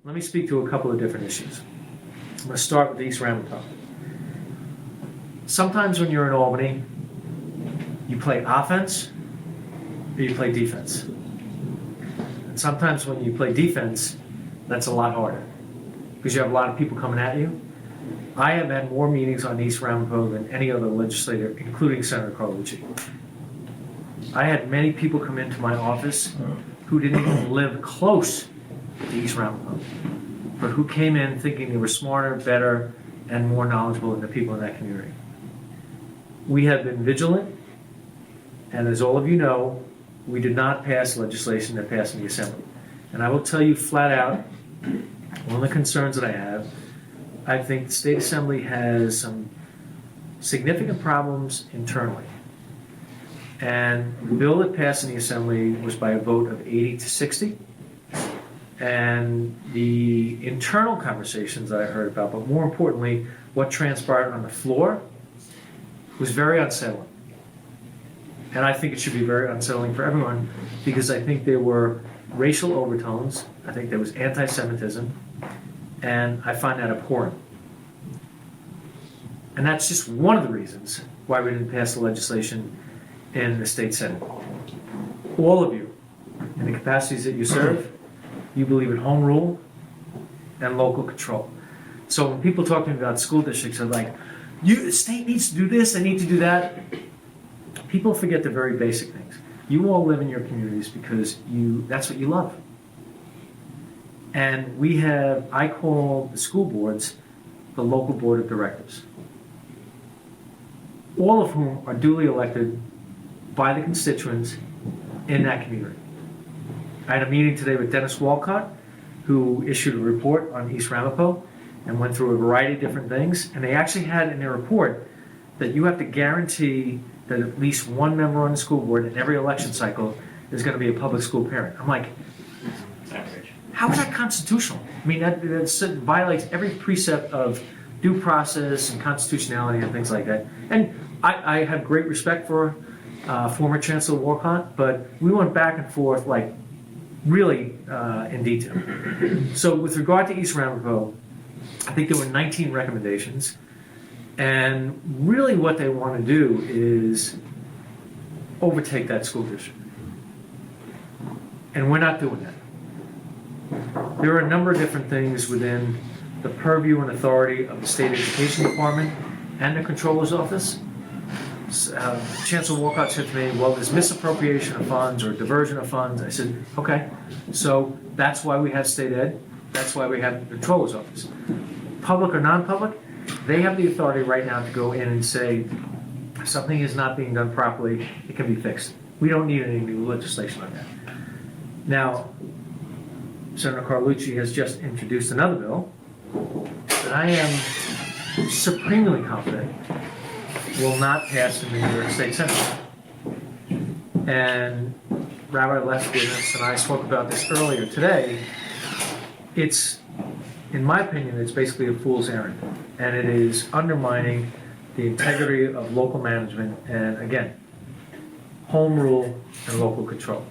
let me speak to a couple of different issues. I'm going to start with East Ramapo. Sometimes when you're in Albany, you play offense or you play defense. And sometimes when you play defense, that's a lot harder because you have a lot of people coming at you. I have had more meetings on East Ramapo than any other legislator, including Senator Carlucci. I had many people come into my office who didn't even live close to East Ramapo, but who came in thinking they were smarter, better, and more knowledgeable than the people in that community. We have been vigilant, and as all of you know, we did not pass legislation that passed in the Assembly. And I will tell you flat out, one of the concerns that I think the State Assembly has some significant problems internally. And the bill that passed in the Assembly was by a vote of 80 to 60. And the internal conversations that I heard about, but more importantly, what transpired on the floor was very unsettling. And I think it should be very unsettling for everyone because I think there were racial overtones, I think there was anti-Semitism, and I find that abhorrent. And that's just one of the reasons why we didn't pass the legislation in the State Senate. All of you, in the capacities that you serve, you believe in home rule and local control. So when people talk to me about school districts, they're like, the state needs to do this, they need to do that. People forget the very basic things. You all live in your communities because that's what you love. And I call the school boards the local board of directors, all of whom are duly elected by the constituents in that community. I had a meeting today with Dennis Walcott, who issued a report on East Ramapo and went through a variety of different things. And they actually had in their report that you have to guarantee that at least one member on the school board in every election cycle is going to be a public school parent. I'm like, how is that constitutional? I mean, that violates every precept of due process and constitutionality and things like that. And I have great respect for former Chancellor Walcott, but we went back and forth like really in detail. So with regard to East Ramapo, I think there were 19 recommendations. And really what they want to do is overtake that school district. And we're not doing that. There are a number of different things within the purview and authority of the State Education Department and the Controller's Office. Chancellor Walcott said to me, well, there's misappropriation of funds or diversion of funds. I said, okay, so that's why we have state ed. That's why we have the Controller's Office. Public or non-public, they have the authority right now to go in and say, if something is not being done properly, it can be fixed. We don't need any new legislation on that. Now, Senator Carlucci has just introduced another bill that I am supremely confident will not pass in the New York State Senate. And Rabbi Lefkowitz and I spoke about this earlier today. In my opinion, it's basically a fool's errand. And it is undermining the integrity of local management and, again, home rule and local control.